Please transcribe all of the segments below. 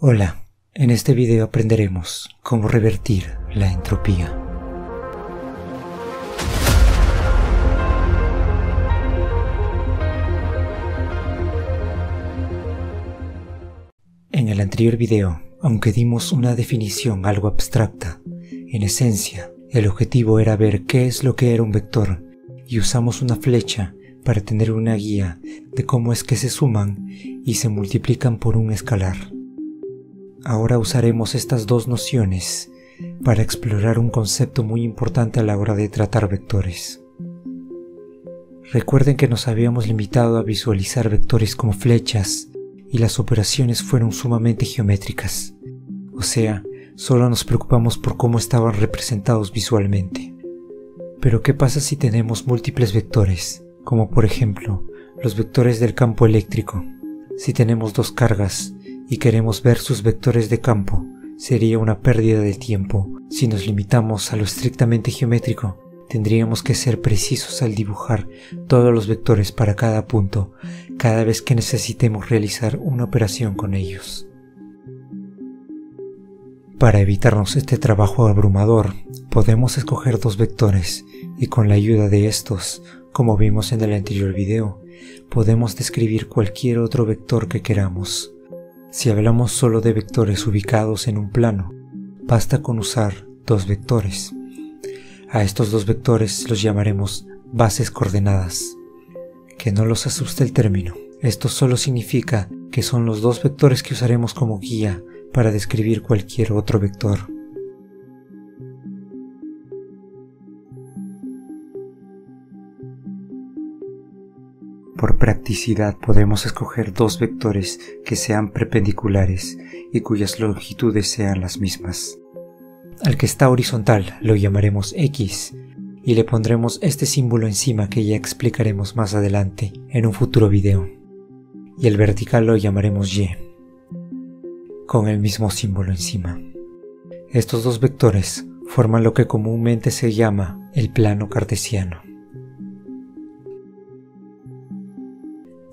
Hola, en este video aprenderemos cómo revertir la entropía. En el anterior video, aunque dimos una definición algo abstracta, en esencia, el objetivo era ver qué es lo que era un vector y usamos una flecha para tener una guía de cómo es que se suman y se multiplican por un escalar. Ahora usaremos estas dos nociones para explorar un concepto muy importante a la hora de tratar vectores. Recuerden que nos habíamos limitado a visualizar vectores como flechas y las operaciones fueron sumamente geométricas, o sea, solo nos preocupamos por cómo estaban representados visualmente. Pero ¿qué pasa si tenemos múltiples vectores? Como por ejemplo, los vectores del campo eléctrico. Si tenemos dos cargas y queremos ver sus vectores de campo, sería una pérdida de tiempo. Si nos limitamos a lo estrictamente geométrico, tendríamos que ser precisos al dibujar todos los vectores para cada punto, cada vez que necesitemos realizar una operación con ellos. Para evitarnos este trabajo abrumador, podemos escoger dos vectores y con la ayuda de estos, como vimos en el anterior video, podemos describir cualquier otro vector que queramos. Si hablamos solo de vectores ubicados en un plano, basta con usar dos vectores. A estos dos vectores los llamaremos bases coordenadas. Que no los asuste el término, esto solo significa que son los dos vectores que usaremos como guía para describir cualquier otro vector. Por practicidad podemos escoger dos vectores que sean perpendiculares y cuyas longitudes sean las mismas. Al que está horizontal lo llamaremos X y le pondremos este símbolo encima que ya explicaremos más adelante en un futuro video. Y el vertical lo llamaremos Y, con el mismo símbolo encima. Estos dos vectores forman lo que comúnmente se llama el plano cartesiano.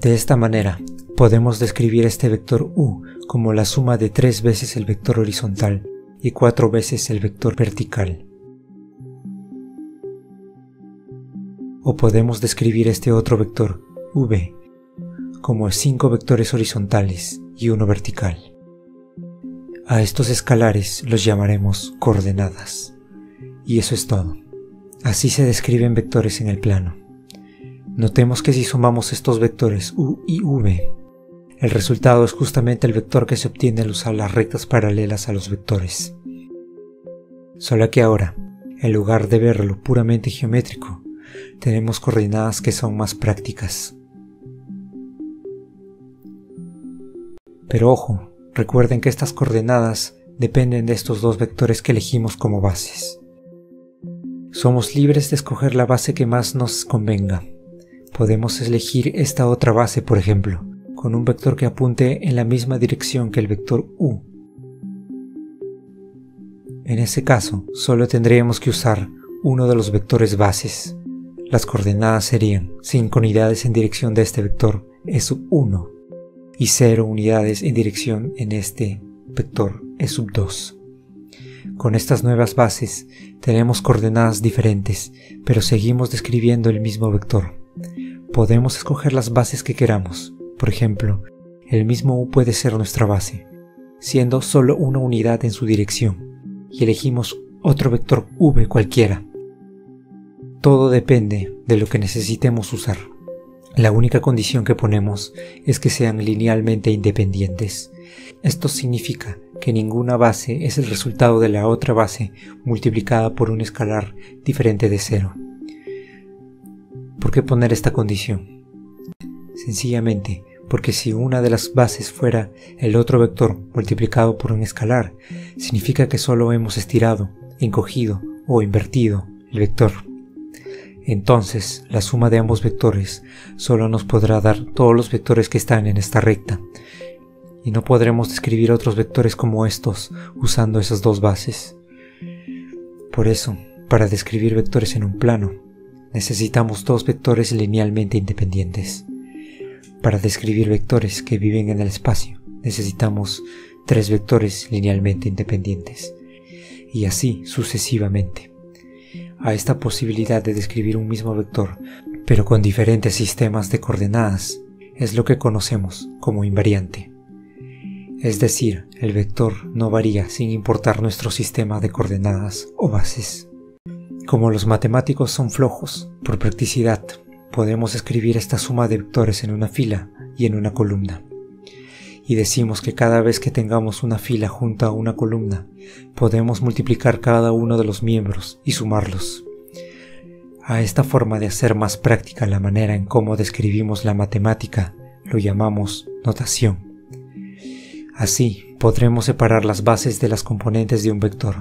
De esta manera, podemos describir este vector U como la suma de 3 veces el vector horizontal y 4 veces el vector vertical. O podemos describir este otro vector, V, como 5 vectores horizontales y 1 vertical. A estos escalares los llamaremos coordenadas. Y eso es todo. Así se describen vectores en el plano. Notemos que si sumamos estos vectores U y V, el resultado es justamente el vector que se obtiene al usar las rectas paralelas a los vectores. Solo que ahora, en lugar de verlo puramente geométrico, tenemos coordenadas que son más prácticas. Pero ojo, recuerden que estas coordenadas dependen de estos dos vectores que elegimos como bases. Somos libres de escoger la base que más nos convenga. Podemos elegir esta otra base, por ejemplo, con un vector que apunte en la misma dirección que el vector U. En ese caso, solo tendríamos que usar uno de los vectores bases. Las coordenadas serían 5 unidades en dirección de este vector E sub 1 y 0 unidades en dirección en este vector E sub 2. Con estas nuevas bases tenemos coordenadas diferentes, pero seguimos describiendo el mismo vector. Podemos escoger las bases que queramos. Por ejemplo, el mismo U puede ser nuestra base, siendo solo una unidad en su dirección, y elegimos otro vector V cualquiera. Todo depende de lo que necesitemos usar. La única condición que ponemos es que sean linealmente independientes. Esto significa que ninguna base es el resultado de la otra base multiplicada por un escalar diferente de 0. ¿Por qué poner esta condición? Sencillamente porque si una de las bases fuera el otro vector multiplicado por un escalar, significa que solo hemos estirado, encogido o invertido el vector. Entonces, la suma de ambos vectores solo nos podrá dar todos los vectores que están en esta recta, y no podremos describir otros vectores como estos usando esas dos bases. Por eso, para describir vectores en un plano, necesitamos dos vectores linealmente independientes. Para describir vectores que viven en el espacio, necesitamos 3 vectores linealmente independientes, y así sucesivamente. A esta posibilidad de describir un mismo vector, pero con diferentes sistemas de coordenadas, es lo que conocemos como invariante. Es decir, el vector no varía sin importar nuestro sistema de coordenadas o bases. Como los matemáticos son flojos, por practicidad, podemos escribir esta suma de vectores en una fila y en una columna. Y decimos que cada vez que tengamos una fila junto a una columna, podemos multiplicar cada uno de los miembros y sumarlos. A esta forma de hacer más práctica la manera en cómo describimos la matemática, lo llamamos notación. Así, podremos separar las bases de las componentes de un vector.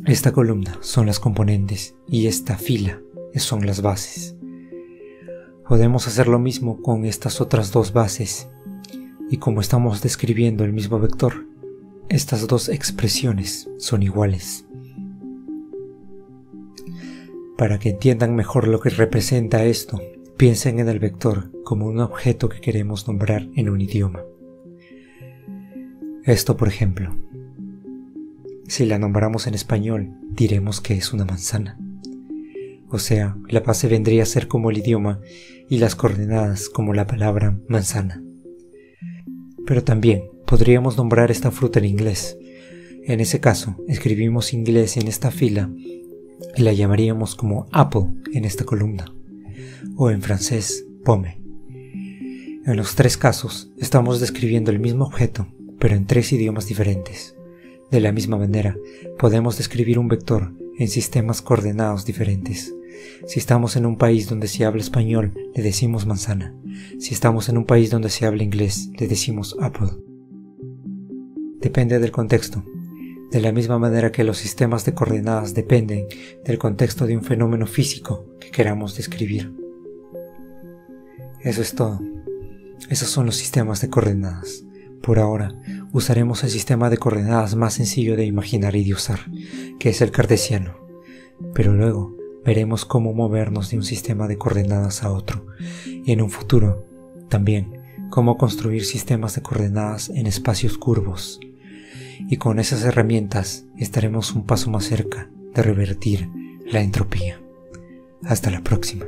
Esta columna son las componentes y esta fila son las bases. Podemos hacer lo mismo con estas otras dos bases, y como estamos describiendo el mismo vector, estas dos expresiones son iguales. Para que entiendan mejor lo que representa esto, piensen en el vector como un objeto que queremos nombrar en un idioma. Esto, por ejemplo, si la nombramos en español, diremos que es una manzana. O sea, la base vendría a ser como el idioma y las coordenadas como la palabra manzana. Pero también podríamos nombrar esta fruta en inglés. En ese caso, escribimos inglés en esta fila y la llamaríamos como apple en esta columna, o en francés, pomme. En los 3 casos, estamos describiendo el mismo objeto, pero en 3 idiomas diferentes. De la misma manera, podemos describir un vector en sistemas coordenados diferentes. Si estamos en un país donde se habla español, le decimos manzana. Si estamos en un país donde se habla inglés, le decimos apple. Depende del contexto. De la misma manera que los sistemas de coordenadas dependen del contexto de un fenómeno físico que queramos describir. Eso es todo. Esos son los sistemas de coordenadas. Por ahora, usaremos el sistema de coordenadas más sencillo de imaginar y de usar, que es el cartesiano. Pero luego, veremos cómo movernos de un sistema de coordenadas a otro, y en un futuro, también, cómo construir sistemas de coordenadas en espacios curvos. Y con esas herramientas estaremos un paso más cerca de revertir la entropía. Hasta la próxima.